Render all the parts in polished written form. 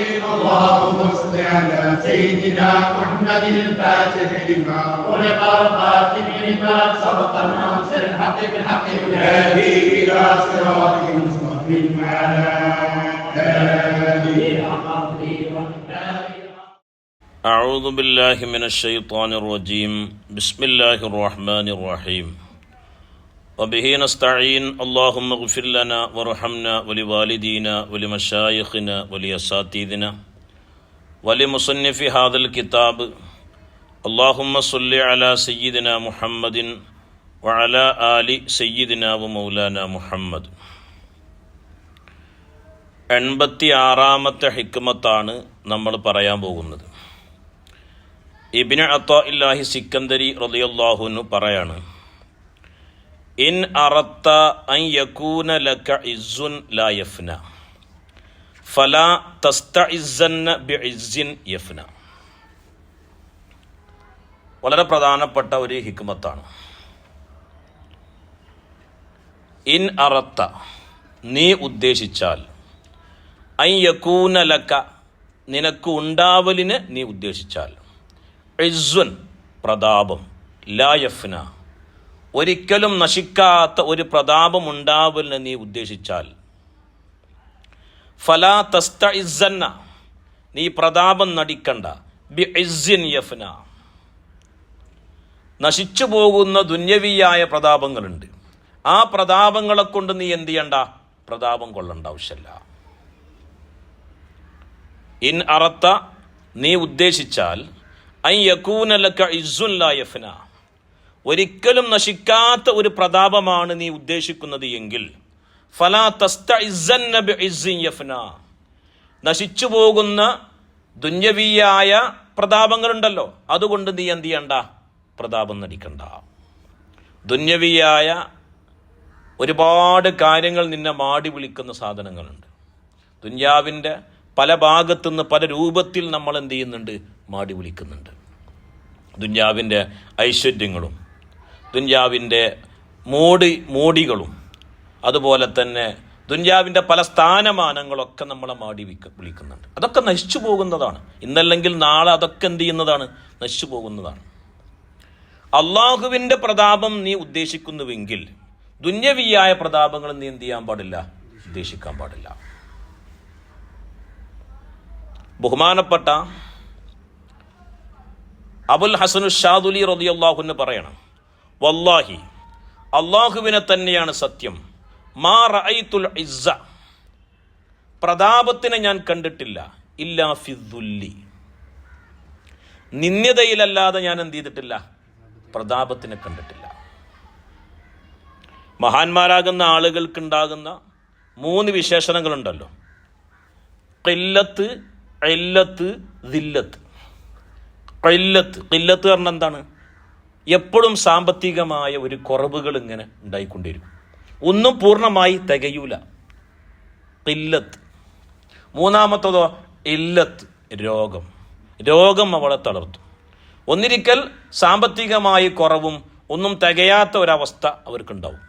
اللهم صل على سيدنا محمد الفاتح لما أغلق والخاتم لما سبق الناصر الحق بالحق والهادي إلى صراطك المستقيم وعلى آله حق قدره أعوذ بالله من الشيطان الرجيم بسم الله الرحمن الرحيم وبه نستعين اللهم اغفر لنا وارحمنا ولوالدينا ولمشايخنا ولأساتذتنا ولمصنف هذا الكتاب اللهم صل على سيدنا محمد وعلى آل سيدنا ومولانا محمد. 86-ാമത്തെ ഹിക്മത്താണ് നമ്മൾ പറയാൻ പോകുന്നത്. ഇബ്നു അത്താഇല്ലാഹി സിക്കന്ദരി റളിയല്ലാഹു അൻഹു പറയാണ്, ഇൻ അറത്ത അൻ യകൂന ലക ഇസ്സുൻ ലാ യഫ്ന ഫലാ തസ്തഇസ്സന്ന ബിഇസ്സിൻ യഫ്ന. വളരെ പ്രധാനപ്പെട്ട ഒരു ഹിക്മത്താണ്. ഇൻ അറത്ത, നീ ഉദ്ദേശിച്ചാൽ, അൻ യകൂന ലക, നിനക്ക് ഉണ്ടാവലിന് നീ ഉദ്ദേശിച്ചാൽ, ഇസ്സുൻ, പ്രതാപം, ലാ യഫ്ന, ഒരിക്കലും നശിക്കാത്ത ഒരു പ്രതാപം ഉണ്ടാവലിന് നീ ഉദ്ദേശിച്ചാൽ, ഫലാ തസ്തഇസ്സന്ന, നീ പ്രതാപം നടിക്കണ്ട, ബിഇസ്സിൻ യഫ്ന, നശിച്ചു പോകുന്ന ദുന്യവിയായ പ്രതാപങ്ങളുണ്ട്. ആ പ്രതാപങ്ങളെ കൊണ്ട് നീ എന്ത് ചെയ്യണ്ട, പ്രതാപം കൊള്ളേണ്ട ആവശ്യമില്ല. ഇൻ അറത്ത, നീ ഉദ്ദേശിച്ചാൽ, അൻ യകൂന ലക ഇസ്സുൻ ലാ യഫ്ന, ഒരിക്കലും നശിക്കാത്ത ഒരു പ്രതാപമാണ് നീ ഉദ്ദേശിക്കുന്നത് എങ്കിൽ, ഫലാ തസ്തഇസ്സന്ന ബിഇസ്സിൻ യഫ്ന, നശിച്ചു പോകുന്ന ദുന്യവിയായ പ്രതാപങ്ങളുണ്ടല്ലോ, അതുകൊണ്ട് നീ എന്ത് ചെയ്യണ്ട, പ്രതാപം നടിക്കണ്ട. ദുന്യവിയായ ഒരുപാട് കാര്യങ്ങൾ നിന്നെ മാടി വിളിക്കുന്ന സാധനങ്ങളുണ്ട്. ദുന്യാവിൻ്റെ പല ഭാഗത്തുനിന്ന് പല രൂപത്തിൽ നമ്മൾ എന്ത് ചെയ്യുന്നുണ്ട്, മാടി വിളിക്കുന്നുണ്ട്. ദുന്യാവിൻ്റെ ഐശ്വര്യങ്ങളും ദുന്യാവിൻ്റെ മോടികളും അതുപോലെ തന്നെ ദുന്യാവിൻ്റെ പല സ്ഥാനമാനങ്ങളൊക്കെ നമ്മളെ മാടി വിളിക്കുന്നുണ്ട്. അതൊക്കെ നശിച്ചു പോകുന്നതാണ്. ഇന്നല്ലെങ്കിൽ നാളെ അതൊക്കെ എന്ത് ചെയ്യുന്നതാണ്, നശിച്ചു പോകുന്നതാണ്. അള്ളാഹുവിൻ്റെ പ്രതാപം നീ ഉദ്ദേശിക്കുന്നുവെങ്കിൽ ദുന്യവിയായ പ്രതാപങ്ങൾ നീ എന്ത് ചെയ്യാൻ പാടില്ല, ഉദ്ദേശിക്കാൻ പാടില്ല. ബഹുമാനപ്പെട്ട അബുൽ ഹസനു ഷാദുലി റളിയല്ലാഹു അൻഹു പറയണം, വല്ലാഹി, അള്ളാഹുവിനെ തന്നെയാണ് സത്യം, മാ റഅയ്തുൽ ഇസ്സ, പ്രതാപത്തിനെ ഞാൻ കണ്ടിട്ടില്ല, ഇല്ലാ ഫിദ്ദുല്ലി, നിന്ദ്യതയിലല്ലാതെ ഞാൻ എന്ത് ചെയ്തിട്ടില്ല, പ്രതാപത്തിനെ കണ്ടിട്ടില്ല. മഹാന്മാരാകുന്ന ആളുകൾക്കുണ്ടാകുന്ന 3 വിശേഷണങ്ങളുണ്ടല്ലോ, ഖില്ലത്ത്, ഇല്ലത്ത്, ദില്ലത്ത്. ഖില്ലത്ത് പറഞ്ഞാൽ എന്താണ്, എപ്പോഴും സാമ്പത്തികമായ ഒരു കുറവുകൾ ഇങ്ങനെ ഉണ്ടായിക്കൊണ്ടിരിക്കും, ഒന്നും പൂർണ്ണമായി തികയൂല, ഖില്ലത്ത്. 3-മത്തതോ ഇല്ലത്ത്, രോഗം അവളെ തളർത്തും. ഒന്നിരിക്കൽ സാമ്പത്തികമായി കുറവും ഒന്നും തികയാത്ത ഒരവസ്ഥ അവർക്കുണ്ടാവും.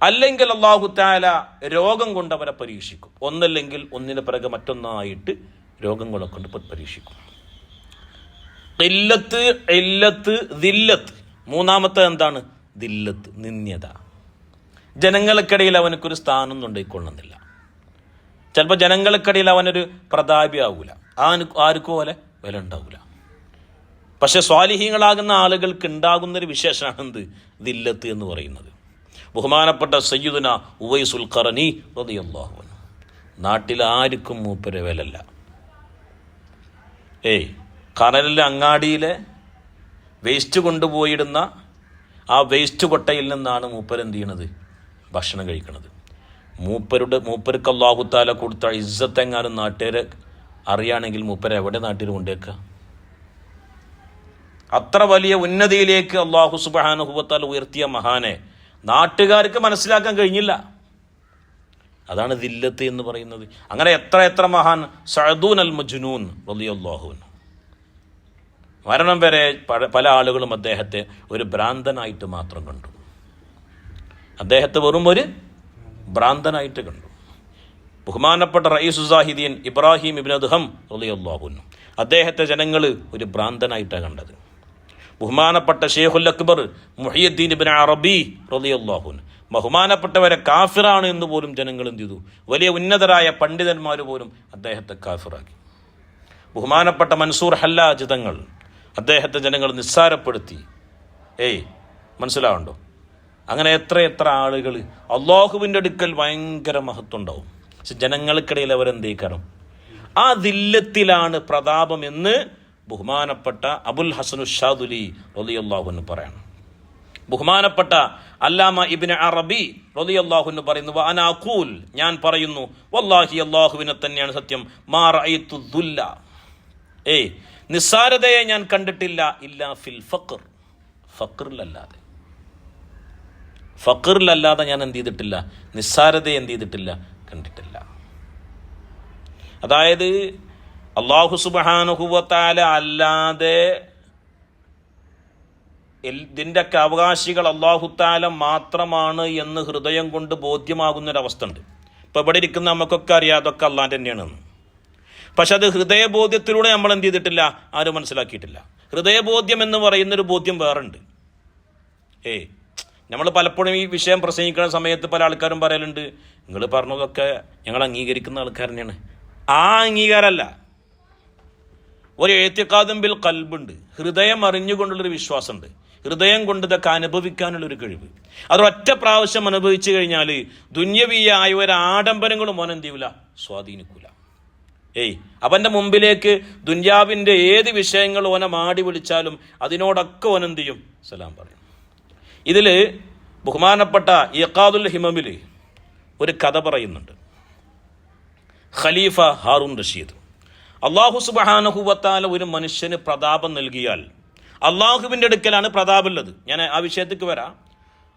അല്ലെങ്കിൽ അല്ലാഹു തആല രോഗം കൊണ്ട് അവരെ പരീക്ഷിക്കും. ഒന്നല്ലെങ്കിൽ ഒന്നിന് പിറകെ മറ്റൊന്നായിട്ട് രോഗങ്ങളെ കൊണ്ട് പരീക്ഷിക്കും. ഖില്ലത്ത്, ഇല്ലത്ത്, ദില്ലത്ത്. 3-മത്തെ എന്താണ്, ദില്ലത്ത്, നിന്ദ്യത. ജനങ്ങൾക്കിടയിൽ അവനക്കൊരു സ്ഥാനം ഉണ്ടായിക്കൊള്ളുന്നില്ല. ചിലപ്പോൾ ജനങ്ങൾക്കിടയിൽ അവനൊരു പ്രതാപിയാവൂല, ആർക്കും പോലെ വില ഉണ്ടാവൂല. പക്ഷെ സ്വാലിഹീങ്ങളാകുന്ന ആളുകൾക്ക് ഉണ്ടാകുന്നൊരു വിശേഷമാണ് എന്ത്, ദില്ലത്ത് എന്ന് പറയുന്നത്. ബഹുമാനപ്പെട്ട സയ്യിദുന ഉവൈസുൽ ഖറനി റളിയല്ലാഹു അൻഹു, നാട്ടിൽ ആർക്കും മൂപ്പര് വിലല്ല. കനലിലെ അങ്ങാടിയിലെ വേസ്റ്റ് കൊണ്ടുപോയിടുന്ന ആ വേസ്റ്റ് കൊട്ടയിൽ നിന്നാണ് മൂപ്പർ എന്ത് ചെയ്യണത്, ഭക്ഷണം കഴിക്കണത്. മൂപ്പർക്ക് അല്ലാഹു തആല കൊടുത്ത ഇസ്സത്തെങ്ങാനും നാട്ടുകാരെ അറിയുകയാണെങ്കിൽ മൂപ്പരെ എവിടെ നാട്ടിൽ കൊണ്ടേക്കുക. അത്ര വലിയ ഉന്നതിയിലേക്ക് അല്ലാഹു സുബ്ഹാനഹു വ തആല ഉയർത്തിയ മഹാനെ നാട്ടുകാർക്ക് മനസ്സിലാക്കാൻ കഴിഞ്ഞില്ല. അതാണ് ദില്ലത്ത് എന്ന് പറയുന്നത്. അങ്ങനെ എത്ര മഹാൻ, സഅദൂൻ അൽ മജ്നൂൻ റളിയല്ലാഹു അൻഹു, മരണം വരെ പല ആളുകളും അദ്ദേഹത്തെ ഒരു ഭ്രാന്തനായിട്ട് മാത്രം കണ്ടു. അദ്ദേഹത്തെ വെറും ഒരു ഭ്രാന്തനായിട്ട് കണ്ടു. ബഹുമാനപ്പെട്ട റഈസുസ്സാഹിദീൻ ഇബ്രാഹിം ഇബ്നു അദ്ഹം റളിയല്ലാഹു അൻഹു അദ്ദേഹത്തെ ജനങ്ങൾ ഒരു ഭ്രാന്തനായിട്ടാണ് കണ്ടത്. ബഹുമാനപ്പെട്ട ഷെയ്ഖുൽ അക്ബർ മുഹിയുദ്ദീൻ ഇബ്നു അറബി റളിയല്ലാഹു അൻഹു ബഹുമാനപ്പെട്ടവരെ കാഫിറാണ് എന്ന് പോലും ജനങ്ങൾ എന്ത് ചെയ്തു? വലിയ ഉന്നതരായ പണ്ഡിതന്മാർ പോലും അദ്ദേഹത്തെ കാഫിറാക്കി. ബഹുമാനപ്പെട്ട മൻസൂർ ഹല്ലാജ് തങ്ങൾ അദ്ദേഹത്തെ ജനങ്ങൾ നിസ്സാരപ്പെടുത്തി. മനസ്സിലാവുണ്ടോ? അങ്ങനെ എത്ര ആളുകൾ അള്ളാഹുവിൻ്റെ അടുക്കൽ ഭയങ്കര മഹത്വം ഉണ്ടാവും. പക്ഷെ ജനങ്ങൾക്കിടയിൽ അവരെന്തേക്കണം? ആ ദില്ലത്തിലാണ് പ്രതാപം എന്ന് ബഹുമാനപ്പെട്ട അബുൽ ഹസനു ഷാദുലി റളിയല്ലാഹു അൻഹു പറയണം. ബഹുമാനപ്പെട്ട അല്ലാമ ഇബ്നു അറബി റളിയല്ലാഹു അൻഹു പറയുന്നു, വഅന അഖൂൽ, ഞാൻ പറയുന്നു, വല്ലാഹി അല്ലാഹുവിനെ തന്നെയാണ് സത്യം, മാ റഅയ്തു ദുല്ല, നിസ്സാരതയെ ഞാൻ കണ്ടിട്ടില്ല, ഇല്ലാ ഫിൽ ഫഖർ, ഫഖറിലല്ലാതെ ഞാൻ എന്ത് ചെയ്തിട്ടില്ല? നിസ്സാരതയെ എന്ത് ചെയ്തിട്ടില്ല? കണ്ടിട്ടില്ല. അതായത് അല്ലാഹു സുബ്ഹാനഹു വ തആല അല്ലാതെ ഇതിൻ്റെയൊക്കെ അവകാശികൾ അല്ലാഹു തആല മാത്രമാണ് എന്ന് ഹൃദയം കൊണ്ട് ബോധ്യമാകുന്നൊരവസ്ഥ ഉണ്ട്. ഇപ്പോൾ ഇവിടെ ഇരിക്കുന്ന നമുക്കൊക്കെ അറിയാം അതൊക്കെ അള്ളാൻ്റെ തന്നെയാണെന്ന്. പക്ഷെ അത് ഹൃദയബോധ്യത്തിലൂടെ നമ്മൾ എന്ത് ചെയ്തിട്ടില്ല? ആരും മനസ്സിലാക്കിയിട്ടില്ല. ഹൃദയബോധ്യം എന്ന് പറയുന്നൊരു ബോധ്യം വേറുണ്ട്. നമ്മൾ പലപ്പോഴും ഈ വിഷയം പ്രസംഗിക്കുന്ന സമയത്ത് പല ആൾക്കാരും പറയലുണ്ട്, നിങ്ങൾ പറഞ്ഞതൊക്കെ ഞങ്ങൾ അംഗീകരിക്കുന്ന ആൾക്കാർ തന്നെയാണ്. ആ അംഗീകാരമല്ല, ഒരു എത്തിഖാദും ബിൽ ഖൽബുണ്ട്, ഹൃദയം അറിഞ്ഞുകൊണ്ടുള്ളൊരു വിശ്വാസമുണ്ട്, ഹൃദയം കൊണ്ട് ഇതൊക്കെ അനുഭവിക്കാനുള്ളൊരു കഴിവ്. അതൊറ്റ പ്രാവശ്യം അനുഭവിച്ചു കഴിഞ്ഞാൽ ദുന്യവിയായ ഒരു ആഡംബരങ്ങളും ഓൻ എന്ത് ചെയ്യൂല? സ്വാധീനിക്കൂല. അവൻ്റെ മുമ്പിലേക്ക് ദുന്യാവിൻ്റെ ഏത് വിഷയങ്ങൾ ഓനെ മാടി വിളിച്ചാലും അതിനോടൊക്കെ ഓൻ എന്ത് ചെയ്യും? സലാം പറയും. ഇതിൽ ബഹുമാനപ്പെട്ട ഇഖാദുൽ ഹിമമിൽ ഒരു കഥ പറയുന്നുണ്ട്. ഖലീഫ ഹാറൂൻ റഷീദ്, അല്ലാഹു സുബ്ഹാനഹു വ തആല ഒരു മനുഷ്യന് പ്രതാപം നൽകിയാൽ അള്ളാഹുവിൻ്റെ അടുക്കലാണ് പ്രതാപമുള്ളത്. ഞാൻ ആ വിഷയത്തേക്ക് വരാം.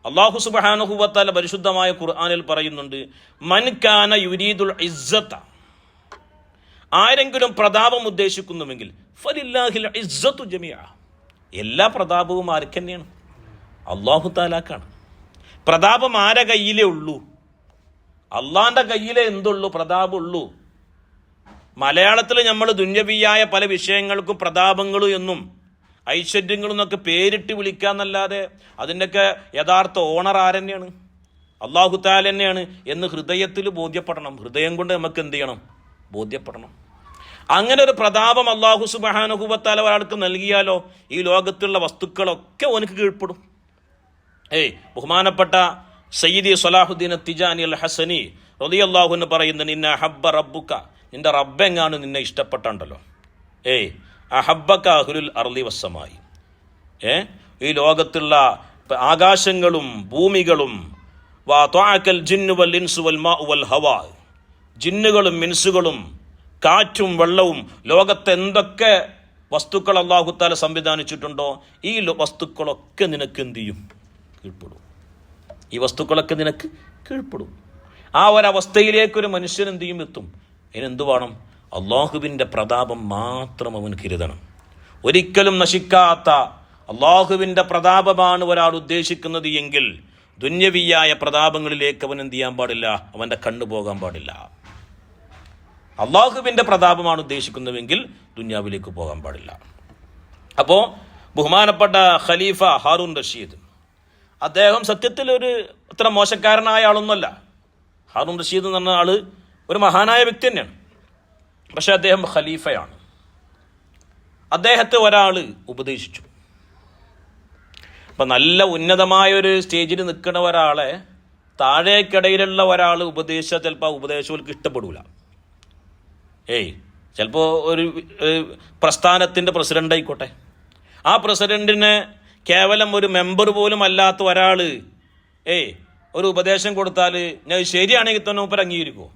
അല്ലാഹു സുബ്ഹാനഹു വ തആല പരിശുദ്ധമായ ഖുർആനിൽ പറയുന്നുണ്ട്, മൻ കാന യുരീദുൽ ഇസ്സത, ആരെങ്കിലും പ്രതാപം ഉദ്ദേശിക്കുന്നുവെങ്കിൽ ഫലില്ലാഹിൽ ഇസ്സതു ജമീഅ, എല്ലാ പ്രതാപവും ആർക്ക് തന്നെയാണ്? അല്ലാഹു തആലാക്കാണ്. പ്രതാപം ആരെ കയ്യിലേ ഉള്ളൂ? അള്ളാന്റെ കയ്യിലേ എന്തുള്ളൂ? പ്രതാപമുള്ളൂ. മലയാളത്തിൽ നമ്മൾ ദുന്യവിയായ പല വിഷയങ്ങൾക്കും പ്രതാപങ്ങളും എന്നും ഐശ്വര്യങ്ങളും എന്നൊക്കെ പേരിട്ട് വിളിക്കാന്നല്ലാതെ അതിൻ്റെയൊക്കെ യഥാർത്ഥ ഓണർ ആരെന്നെയാണ്? അല്ലാഹു തആല തന്നെയാണ് എന്ന് ഹൃദയത്തിൽ ബോധ്യപ്പെടണം. ഹൃദയം കൊണ്ട് നമുക്ക് എന്ത് ചെയ്യണം? ബോധ്യപ്പെടണം. അങ്ങനെ ഒരു പ്രതാപം അല്ലാഹു സുബ്ഹാനഹു വ തആല ഒരാൾക്ക് നൽകിയാലോ ഈ ലോകത്തുള്ള വസ്തുക്കളൊക്കെ ഓനക്ക് കീഴ്പ്പെടും. ബഹുമാനപ്പെട്ട സയ്യിദി സ്വലാഹുദ്ദീൻ തിജാനി അൽ ഹസനി റളിയല്ലാഹു അൻഹു പറയുന്നുണ്ട്, ഇന്ന ഹബ്ബ റബ്ബുക, നിന്റെ റബ്ബെങ്ങാണ് നിന്നെ ഇഷ്ടപ്പെട്ടുണ്ടല്ലോ, അഹബ്ബക അഹ്ലുൽ അർളി വസ്സമായി, ഈ ലോകത്തുള്ള ആകാശങ്ങളും ഭൂമികളും, വതഅകൽ ജിന്നു വൽ ഇൻസു വൽ മാഉ വൽ ഹവാ, ജിന്നുകളും മിൻസുകളും കാറ്റും വെള്ളവും ലോകത്തെ എന്തൊക്കെ വസ്തുക്കൾ അല്ലാഹു തആല സംവിധാനിച്ചിട്ടുണ്ടോ ഈ വസ്തുക്കളൊക്കെ നിനക്ക് എന്ത് ചെയ്യും? കീഴ്പ്പെടും. ഈ വസ്തുക്കളൊക്കെ നിനക്ക് കീഴ്പ്പെടും. ആ ഒരവസ്ഥയിലേക്കൊരു മനുഷ്യൻ എന്ത് ചെയ്യും? എത്തും. അതിനെന്ത് വേണം? അള്ളാഹുവിൻ്റെ പ്രതാപം മാത്രം അവൻ കരുതണം. ഒരിക്കലും നശിക്കാത്ത അള്ളാഹുവിൻ്റെ പ്രതാപമാണ് ഒരാൾ ഉദ്ദേശിക്കുന്നത് എങ്കിൽ ദുന്യവിയായ പ്രതാപങ്ങളിലേക്ക് അവൻ എന്ത് ചെയ്യാൻ പാടില്ല? അവൻ്റെ കണ്ണു പോകാൻ പാടില്ല. അള്ളാഹുവിൻ്റെ പ്രതാപമാണ് ഉദ്ദേശിക്കുന്നതെങ്കിൽ ദുന്യാവിലേക്ക് പോകാൻ പാടില്ല. അപ്പോൾ ബഹുമാനപ്പെട്ട ഖലീഫ ഹാറൂൻ റഷീദ്, അദ്ദേഹം സത്യത്തിൽ ഒരു അത്ര മോശക്കാരനായ ആളൊന്നുമല്ല. ഹാറൂൻ റഷീദ് എന്ന് പറഞ്ഞ ആള് ഒരു മഹാനായ വ്യക്തി തന്നെയാണ്. പക്ഷെ അദ്ദേഹം ഖലീഫയാണ്. അദ്ദേഹത്തെ ഒരാൾ ഉപദേശിച്ചു. അപ്പം നല്ല ഉന്നതമായൊരു സ്റ്റേജിൽ നിൽക്കുന്ന ഒരാളെ താഴേക്കിടയിലുള്ള ഒരാൾ ഉപദേശിച്ചാൽ ചിലപ്പോൾ ആ ഉപദേശങ്ങൾക്ക് ഇഷ്ടപ്പെടില്ല. ചിലപ്പോൾ ഒരു പ്രസ്ഥാനത്തിൻ്റെ പ്രസിഡൻ്റ് ആയിക്കോട്ടെ, ആ പ്രസിഡൻറ്റിനെ കേവലം ഒരു മെമ്പർ പോലും അല്ലാത്ത ഒരാൾ ഒരു ഉപദേശം കൊടുത്താൽ ഞാൻ ശരിയാണെങ്കിൽ തന്നെ മൂപ്പർ അംഗീകരിക്കുമോ?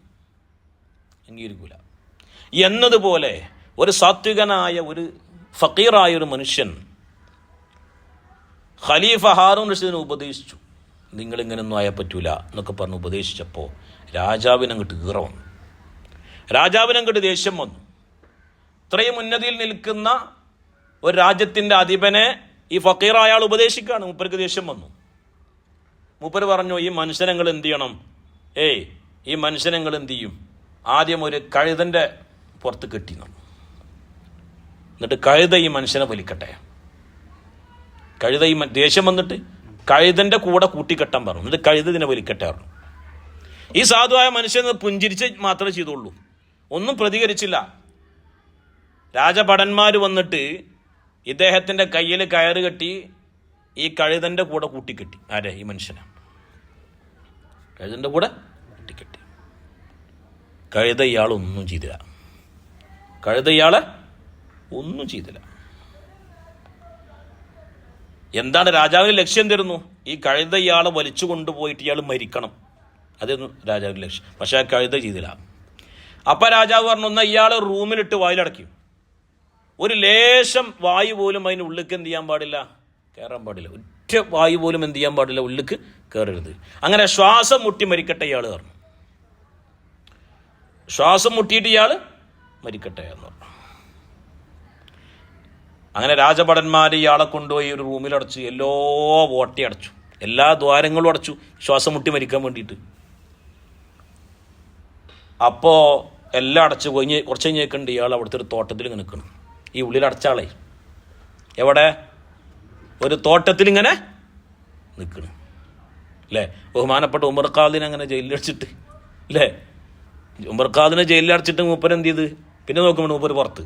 അംഗീകരിക്കൂല. എന്നതുപോലെ ഒരു സാത്വികനായ ഒരു ഫക്കീറായ ഒരു മനുഷ്യൻ ഖലീഫ ഹാറൂൻ റഷീദിനെ ഉപദേശിച്ചു. നിങ്ങളിങ്ങനൊന്നും ആയാൽ പറ്റൂല എന്നൊക്കെ പറഞ്ഞ് ഉപദേശിച്ചപ്പോൾ രാജാവിനങ്ങോട്ട് ഈറ വന്നു. രാജാവിനങ്ങോട്ട് ദേഷ്യം വന്നു. ഇത്രയും ഉന്നതിയിൽ നിൽക്കുന്ന ഒരു രാജ്യത്തിൻ്റെ അധിപനെ ഈ ഫക്കീറായ ആൾ ഉപദേശിക്കുകയാണ്. മൂപ്പർക്ക് ദേഷ്യം വന്നു. മൂപ്പർ പറഞ്ഞു, ഈ മനുഷ്യനങ്ങൾ എന്ത് ചെയ്യണം? ഈ മനുഷ്യനങ്ങൾ എന്ത് ചെയ്യും? ആദ്യം ഒരു കഴുതൻ്റെ പുറത്ത് കെട്ടി നിന്നു. എന്നിട്ട് കഴുത ഈ മനുഷ്യനെ വലിക്കട്ടെ. കഴുത ഈ ദേഷ്യം വന്നിട്ട് കഴുതൻ്റെ കൂടെ കൂട്ടിക്കെട്ടാൻ പറഞ്ഞു. എന്നിട്ട് കഴുത ഇതിനെ വലിക്കട്ടെ പറഞ്ഞു. ഈ സാധുവായ മനുഷ്യൻ പുഞ്ചിരിച്ച് മാത്രമേ ചെയ്തുള്ളൂ, ഒന്നും പ്രതികരിച്ചില്ല. രാജഭടന്മാർ വന്നിട്ട് ഇദ്ദേഹത്തിൻ്റെ കയ്യിൽ കയറ് കെട്ടി ഈ കഴുതൻ്റെ കൂടെ കൂട്ടിക്കെട്ടി. ആരെ? ഈ മനുഷ്യനെ കഴുതൻ്റെ കൂടെ കൂട്ടിക്കെട്ടി. കഴുത ഇയാളൊന്നും ചെയ്തില്ല. കഴുത ഇയാളെ ഒന്നും ചെയ്തില്ല. എന്താണ് രാജാവിന് ലക്ഷ്യം തരുന്നു? ഈ കഴുത ഇയാളെ വലിച്ചു കൊണ്ടുപോയിട്ട് ഇയാൾ മരിക്കണം, അതായിരുന്നു രാജാവിൻ്റെ ലക്ഷ്യം. പക്ഷെ ആ കഴുത ചെയ്തില്ല. അപ്പം രാജാവ് പറഞ്ഞു, എന്നാൽ ഇയാൾ റൂമിലിട്ട് വായിലടയ്ക്കും. ഒരു ലേശം വായു പോലും അതിന് ഉള്ളിലേക്ക് എന്ത് ചെയ്യാൻ പാടില്ല, കയറാൻ പാടില്ല. ഒറ്റ വായു പോലും എന്ത് ചെയ്യാൻ പാടില്ല, ഉള്ളിലേക്ക് കയറരുത്. അങ്ങനെ ശ്വാസം മുട്ടി മരിക്കട്ടെ ഇയാൾ പറഞ്ഞു. ശ്വാസം മുട്ടിയിട്ട് ഇയാൾ മരിക്കട്ടെ എന്ന് പറഞ്ഞു. അങ്ങനെ രാജഭടന്മാർ ഇയാളെ കൊണ്ടുപോയി ഒരു റൂമിലടച്ചു. എല്ലാ ഓട്ടി അടച്ചു, എല്ലാ ദ്വാരങ്ങളും അടച്ചു, ശ്വാസം മുട്ടി മരിക്കാൻ വേണ്ടിയിട്ട്. അപ്പോൾ എല്ലാം അടച്ചു കഴിഞ്ഞ് കുറച്ച് കഴിഞ്ഞേക്കുണ്ട് ഇയാൾ അവിടുത്തെ ഒരു തോട്ടത്തിൽ ഇങ്ങനെ നിൽക്കണം. ഈ ഉള്ളിൽ അടച്ചാളെ എവിടെ? ഒരു തോട്ടത്തിൽ ഇങ്ങനെ നിൽക്കണം അല്ലേ? ബഹുമാനപ്പെട്ട ഉമർ ഖാദിനെ അങ്ങനെ ജയിലിലടച്ചിട്ട് അല്ലേ? ഉമർ ഖാദിനെ ജയിലിലടച്ചിട്ട് മൂപ്പർ എന്ത് ചെയ്ത്? പിന്നെ നോക്കുമ്പോൾ മൂപ്പർ പുറത്ത്.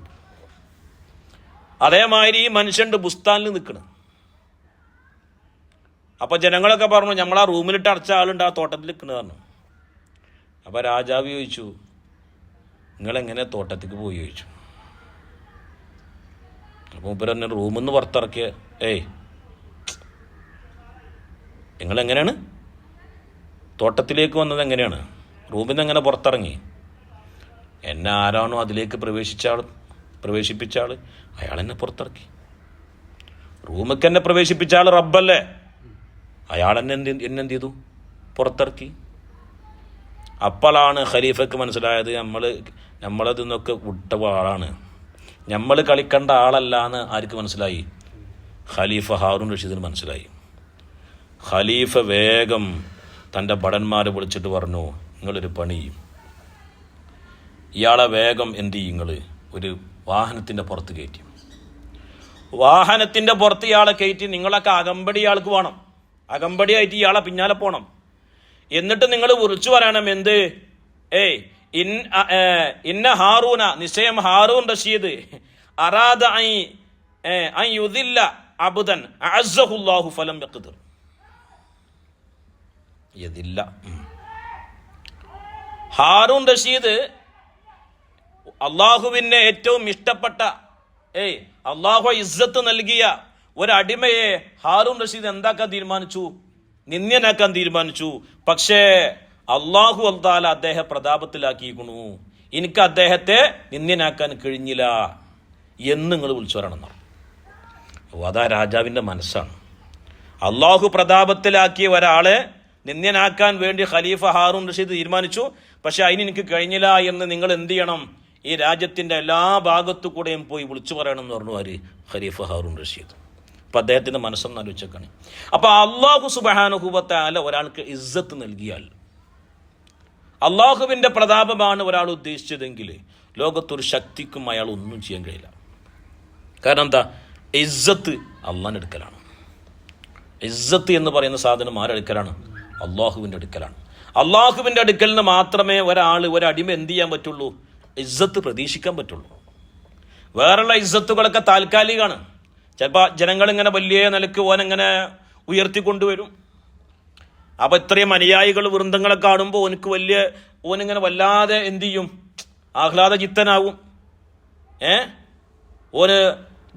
അതേമാതിരി ഈ മനുഷ്യൻ്റെ ബുസ്താനിൽ നിൽക്കണം. അപ്പോൾ ജനങ്ങളൊക്കെ പറഞ്ഞു, നമ്മളാ റൂമിലിട്ട് അടച്ച ആളുണ്ട് ആ തോട്ടത്തിൽ നിൽക്കുന്നത് പറഞ്ഞു. അപ്പോൾ രാജാവ് ചോദിച്ചു, നിങ്ങളെങ്ങനെ തോട്ടത്തേക്ക് പോയി ചോദിച്ചു. അപ്പോൾ മൂപ്പർ തന്നെ റൂമിൽ നിന്ന് പുറത്തിറക്കിയ, നിങ്ങളെങ്ങനെയാണ് തോട്ടത്തിലേക്ക് വന്നത്? എങ്ങനെയാണ് റൂമിൽ നിന്ന് എങ്ങനെ പുറത്തിറങ്ങി? എന്നെ ആരാണോ അതിലേക്ക് പ്രവേശിപ്പിച്ച ആൾ അയാൾ എന്നെ പുറത്തിറക്കി. റൂമിലേക്ക് എന്നെ പ്രവേശിപ്പിച്ച ആൾ റബ്ബല്ലേ, അയാൾ എന്നെ എന്ത് ചെയ്തു? പുറത്തിറക്കി. അപ്പോഴാണ് ഖലീഫയ്ക്ക് മനസ്സിലായത് നമ്മളതിൽ നിന്നൊക്കെ വിട്ട ആളാണ്, നമ്മൾ കളിക്കേണ്ട ആളല്ല എന്ന് ആർക്ക് മനസ്സിലായി? ഖലീഫ ഹാറൂൻ റഷീദിന് മനസ്സിലായി. ഖലീഫ വേഗം തൻ്റെ ഭടന്മാരെ വിളിച്ചിട്ട് പറഞ്ഞു, നിങ്ങളൊരു പണി ചെയ്യും, ഇയാളെ വേഗം എന്ത് ചെയ്യും, നിങ്ങൾ ഒരു വാഹനത്തിൻ്റെ പുറത്ത് കയറ്റി. വാഹനത്തിൻ്റെ പുറത്ത് ഇയാളെ കയറ്റി നിങ്ങളൊക്കെ അകമ്പടി ഇയാൾക്ക് വേണം, അകമ്പടിയായിട്ട് ഇയാളെ പിന്നാലെ പോകണം. എന്നിട്ട് നിങ്ങൾ വിളിച്ചു പറയണം, എന്ത്? ഇന്ന ഹാറൂന, നിശ്ചയം ഹാറൂൻ റഷീദ് അറാദ അൻ യുദില്ല അബ്ദൻ അഅസ്സഹുല്ലാഹു ഫലം യഖ്ദിർ. യദില്ല, ഹാറൂൻ റഷീദ് അള്ളാഹുവിന് ഏറ്റവും ഇഷ്ടപ്പെട്ട അള്ളാഹു ഇസ്സത്ത് നൽകിയ ഒരടിമയെ ഹാറൂൻ റഷീദ് എന്താക്കാൻ തീരുമാനിച്ചു? നിന്ദ്യനാക്കാൻ തീരുമാനിച്ചു. പക്ഷേ അള്ളാഹു അൽതാല അദ്ദേഹം പ്രതാപത്തിലാക്കിയിരിക്കണു, എനിക്ക് അദ്ദേഹത്തെ നിന്ദ്യനാക്കാൻ കഴിഞ്ഞില്ല എന്ന് നിങ്ങൾ വിളിച്ചു പറയണം. അതാ രാജാവിൻ്റെ മനസ്സാണ്. അള്ളാഹു പ്രതാപത്തിലാക്കിയ ഒരാളെ നിന്ദ്യനാക്കാൻ വേണ്ടി ഖലീഫ ഹാറൂൻ റഷീദ് തീരുമാനിച്ചു. പക്ഷെ അതിന് എനിക്ക് കഴിഞ്ഞില്ല എന്ന് നിങ്ങൾ എന്ത് ചെയ്യണം? ഈ രാജ്യത്തിൻ്റെ എല്ലാ ഭാഗത്തു കൂടെയും പോയി വിളിച്ചു പറയണം എന്ന് പറഞ്ഞു ആര്? ഖലീഫ ഹാറൂൻ റഷീദ്. അപ്പം അദ്ദേഹത്തിൻ്റെ മനസ്സൊന്ന് ആലോചിച്ചേക്കാണ്. അപ്പോൾ അള്ളാഹു സുബ്ഹാനഹു വ തആല ഒരാൾക്ക് ഇസ്സത്ത് നൽകിയാൽ, അള്ളാഹുവിൻ്റെ പ്രതാപമാണ് ഒരാൾ ഉദ്ദേശിച്ചതെങ്കിൽ ലോകത്തൊരു ശക്തിക്കും അയാൾ ഒന്നും ചെയ്യാൻ കഴിയില്ല. കാരണം എന്താ? ഇസ്സത്ത് അള്ളാഹിൻ്റെ അടുക്കലാണ്. ഇസ്സത്ത് എന്ന് പറയുന്ന സാധനം ആരെടുക്കലാണ്? അള്ളാഹുവിൻ്റെ അടുക്കലാണ്. അള്ളാഹുവിൻ്റെ അടുക്കൽ നിന്ന് മാത്രമേ ഒരടിമ എന്ത് ചെയ്യാൻ പറ്റുള്ളൂ? ഇസ്സത്ത് പ്രതീക്ഷിക്കാൻ പറ്റുള്ളൂ. വേറെയുള്ള ഇസ്സത്തുകളൊക്കെ താൽക്കാലികമാണ്. ചിലപ്പോൾ ജനങ്ങളിങ്ങനെ വലിയ നിലക്ക് ഓനെങ്ങനെ ഉയർത്തിക്കൊണ്ടുവരും. അപ്പോൾ ഇത്രയും അനുയായികൾ വൃന്ദങ്ങളെ കാണുമ്പോൾ ഓനിങ്ങനെ വല്ലാതെ എന്ത് ചെയ്യും? ആഹ്ലാദ ചിത്തനാവും. ഓന്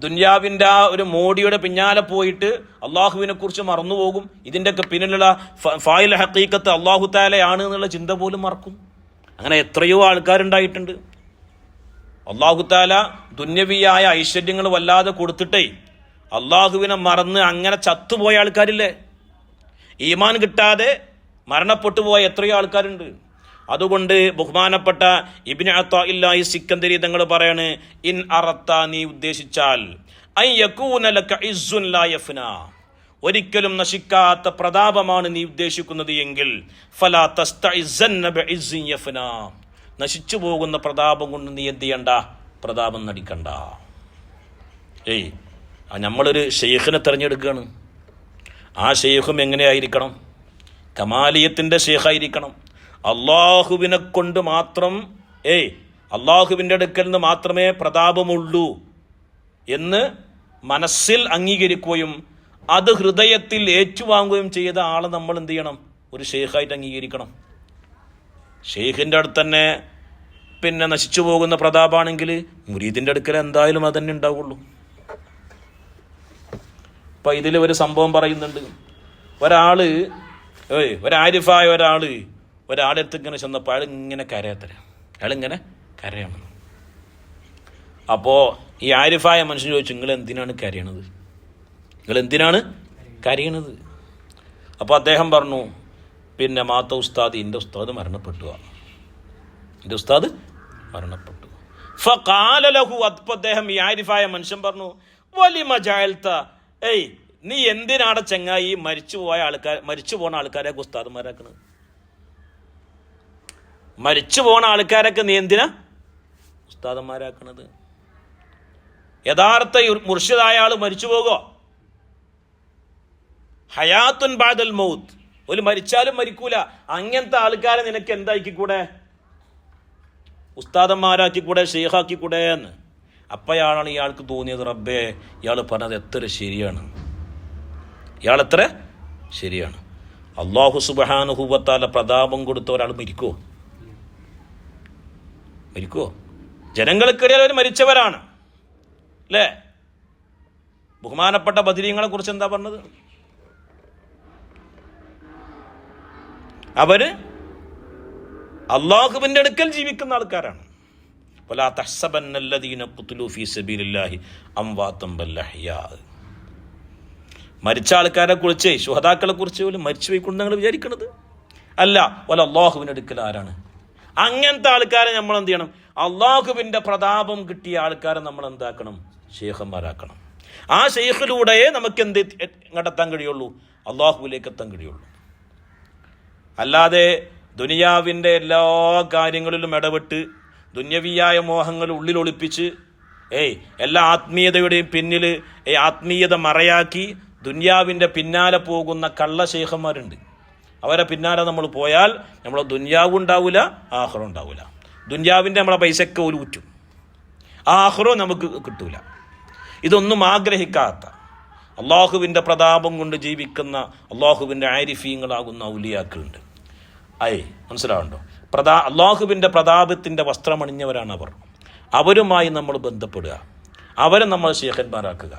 ദുന്യാവിൻ്റെ ആ ഒരു മോഡിയുടെ പിന്നാലെ പോയിട്ട് അള്ളാഹുവിനെ കുറിച്ച് മറന്നുപോകും. ഇതിൻ്റെയൊക്കെ പിന്നിലുള്ള ഫായിൽ ഹഖീഖത്ത് അള്ളാഹു തആലയാണ് എന്നുള്ള ചിന്ത പോലും മറക്കും. അങ്ങനെ എത്രയോ ആൾക്കാരുണ്ടായിട്ടുണ്ട്. അള്ളാഹു തആല ദുന്യവിയായ ഐശ്വര്യങ്ങൾ വല്ലാതെ കൊടുത്തിട്ടേ അള്ളാഹുവിനെ മറന്ന് അങ്ങനെ ചത്തുപോയ ആൾക്കാരില്ലേ? ഈമാൻ കിട്ടാതെ മരണപ്പെട്ടു പോയ എത്രയോ ആൾക്കാരുണ്ട്. അതുകൊണ്ട് ബഹുമാനപ്പെട്ട ഇബ്നു അത്താഇല്ലാഹി സിക്കന്ദരി തങ്ങൾ പറയാണ്, ഇൻ അറത്ത, നീ ഉദ്ദേശിച്ചാൽ, അൻ യകൂന ലക ഇസ്സുൻ ലാ യഫ്നാ, ഒരിക്കലും നശിക്കാത്ത പ്രതാപമാണ് നീ ഉദ്ദേശിക്കുന്നത് എങ്കിൽ, ഫലാ തസ്തഇസ്സന്ന ബിഇസ്സിൻ യഫ്നാ, നശിച്ചു പോകുന്ന പ്രതാപം കൊണ്ട് നീ എന്ത് ചെയ്യണ്ട, പ്രതാപം നടിക്കണ്ട. നമ്മളൊരു ഷെയ്ഖിനെ തിരഞ്ഞെടുക്കുകയാണ്. ആ ഷെയ്ഖും എങ്ങനെയായിരിക്കണം? കമാലിയത്തിൻ്റെ ഷെയ്ഖായിരിക്കണം. അള്ളാഹുവിനെ കൊണ്ട് മാത്രം അള്ളാഹുവിൻ്റെ അടുക്കൽ നിന്ന് മാത്രമേ പ്രതാപമുള്ളൂ എന്ന് മനസ്സിൽ അംഗീകരിക്കുകയും അത് ഹൃദയത്തിൽ ഏറ്റുവാങ്ങുകയും ചെയ്ത ആളെ നമ്മൾ എന്ത് ചെയ്യണം? ഒരു ഷെയ്ഖായിട്ട് അംഗീകരിക്കണം. ഷെയ്ഖിൻ്റെ അടുത്ത് തന്നെ പിന്നെ നശിച്ചു പോകുന്ന പ്രതാപമാണെങ്കിൽ മുരീദിൻ്റെ അടുക്കൽ എന്തായാലും അത് തന്നെ ഉണ്ടാവുള്ളൂ. അപ്പം ഇതിൽ ഒരു സംഭവം പറയുന്നുണ്ട്. ഒരാരിഫായ ഒരാളെടുത്ത് ഇങ്ങനെ ചെന്നപ്പോൾ ഇങ്ങനെ അയാളിങ്ങനെ കരയണം. അപ്പോൾ ഈ ആരിഫായ മനുഷ്യൻ ചോദിച്ചു, നിങ്ങൾ എന്തിനാണ് കരയണത്? അപ്പോൾ അദ്ദേഹം പറഞ്ഞു, പിന്നെ മാത്ത ഉസ്താദ്, എൻ്റെ ഉസ്താദ് മരണപ്പെട്ടു. ഫഖാല ലഹു, അപ്പോൾ അദ്ദേഹം ഈ ആരിഫായ മനുഷ്യൻ പറഞ്ഞു, വലിമ ജഅൽത, നീ എന്തിനാണ് ചങ്ങായി മരിച്ചു പോണ ആൾക്കാരെ ഉസ്താദന്മാരാക്കണത്? മരിച്ചു പോണ ആൾക്കാരൊക്കെ നീ എന്തിനാ ഉസ്താദന്മാരാക്കണത്? യഥാർത്ഥ മുർഷിദായ ആൾ മരിച്ചു പോകോ? ഹയാത്തുൻ ബഅദൽ മൗത്ത്, ഒരു മരിച്ചാലും മരിക്കൂല. അങ്ങനത്തെ ആൾക്കാരെ നിനക്ക് എന്താക്കിക്കൂടെ? ഉസ്താദന്മാരാക്കിക്കൂടെ, ഷെയ്ഖാക്കിക്കൂടെ എന്ന്. അപ്പോഴാണ് ഇയാൾക്ക് തോന്നിയത്, റബ്ബേ, ഇയാൾ പറഞ്ഞത് എത്ര ശരിയാണ്. അല്ലാഹു സുബ്ഹാനഹു വ തആല പ്രതാപം കൊടുത്ത ഒരാൾ മരിക്കുമോ? ജനങ്ങൾക്കിടയിൽ അവർ മരിച്ചവരാണ് അല്ലേ? ബഹുമാനപ്പെട്ട ബദരീങ്ങളെ കുറിച്ച് എന്താ പറഞ്ഞത്? അവര് അള്ളാഹുവിൻ്റെ അടുക്കൽ ജീവിക്കുന്ന ആൾക്കാരാണ്. വലാ തഹ്സബന്നല്ലദീന ഖുതിലൂ ഫീ സബീലില്ലാഹി അംവാതൻ ബൽ അഹ്യാ. മരിച്ച ആൾക്കാരെ കുറിച്ച്, ശുഹദാക്കളെ കുറിച്ച് പോലും മരിച്ചു പോയിക്കൊണ്ട് നിങ്ങൾ വിചാരിക്കണത് അല്ല. വല അള്ളാഹുവിൻ്റെ അടുക്കൽ ആരാണ്? അങ്ങനത്തെ ആൾക്കാരെ നമ്മൾ എന്ത് ചെയ്യണം? അള്ളാഹുവിൻ്റെ പ്രതാപം കിട്ടിയ ആൾക്കാരെ നമ്മൾ എന്താക്കണം? ഷെയ്ഖന്മാരാക്കണം. ആ ഷെയ്ഖിലൂടെ നമുക്ക് എന്ത് എത്താൻ കഴിയുള്ളൂ? അള്ളാഹുവിലേക്ക് എത്താൻ കഴിയുള്ളൂ. അല്ലാതെ ദുനിയാവിൻ്റെ എല്ലാ കാര്യങ്ങളിലും ഇടപെട്ട് ദുന്യവിയായ മോഹങ്ങൾ ഉള്ളിലൊളിപ്പിച്ച് എല്ലാ ആത്മീയതയുടെയും പിന്നിൽ ആത്മീയത മറയാക്കി ദുന്യാവിൻ്റെ പിന്നാലെ പോകുന്ന കള്ള ശൈഖന്മാരുണ്ട്. അവരെ പിന്നാലെ നമ്മൾ പോയാൽ നമ്മളെ ദുന്യാവും ഉണ്ടാവില്ല, ആഖിറവും ഉണ്ടാവില്ല. ദുന്യാവിൻ്റെ നമ്മളെ പൈസയൊക്കെ ഒരു ഊറ്റും, ആഖിറവും നമുക്ക് കിട്ടൂല. ഇതൊന്നും ആഗ്രഹിക്കാത്ത അള്ളാഹുവിൻ്റെ പ്രതാപം കൊണ്ട് ജീവിക്കുന്ന അള്ളാഹുവിൻ്റെ ആരിഫീങ്ങളാകുന്ന ഔലിയാക്കളുണ്ട്. മനസ്സിലാവുണ്ടോ? അള്ളാഹുവിൻ്റെ പ്രതാപത്തിൻ്റെ വസ്ത്രമണിഞ്ഞവരാണ് അവർ. അവരുമായി നമ്മൾ ബന്ധപ്പെടുക, അവരെ നമ്മൾ ശേഖന്മാരാക്കുക.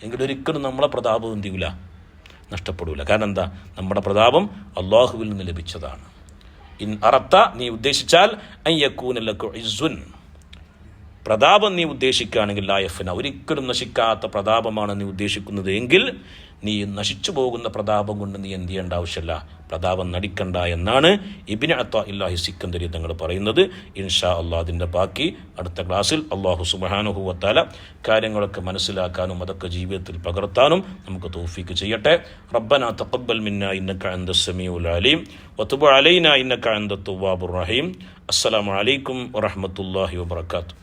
എങ്കിലൊരിക്കലും നമ്മളെ പ്രതാപം എന്ത് ചെയ്യൂല? നഷ്ടപ്പെടൂല. കാരണം എന്താ? നമ്മുടെ പ്രതാപം അള്ളാഹുവിൽ നിന്ന് ലഭിച്ചതാണ്. ഇൻ അറത്ത, നീ ഉദ്ദേശിച്ചാൽ, അൻ യകൂന ലക ഇസ്സുൻ, പ്രതാപം നീ ഉദ്ദേശിക്കുകയാണെങ്കിൽ, ലായഫന, ഒരിക്കലും നശിക്കാത്ത പ്രതാപമാണ് നീ ഉദ്ദേശിക്കുന്നത് എങ്കിൽ നീ നശിച്ചു പോകുന്ന പ്രതാപം കൊണ്ട് നീ എന്ത് ചെയ്യേണ്ട ആവശ്യമില്ല, പ്രതാപം നടിക്കണ്ട എന്നാണ് ഇബ്നു അത്താഇല്ലാഹി സിക്കന്ദരി തങ്ങൾ പറയുന്നത്. ഇൻഷാ അള്ളാഹ് അതിൻ്റെ ബാക്കി അടുത്ത ക്ലാസ്സിൽ അള്ളാഹു സുബ്ഹാനഹു വ തആല കാര്യങ്ങളൊക്കെ മനസ്സിലാക്കാനും അതൊക്കെ ജീവിതത്തിൽ പകർത്താനും നമുക്ക് തൗഫീക്ക് ചെയ്യട്ടെ. റബ്ബനാ തഖബ്ബൽ മിന്നാ ഇന്നക അൻതസ് സമീഉൽ അലീം വതുബ് അലൈനാ ഇന്നക അൻതത് തവ്വാബുർ റഹീം. അസ്സലാമു അലൈക്കും വറഹ്മത്തുള്ളാഹി വബറകാതുഹു.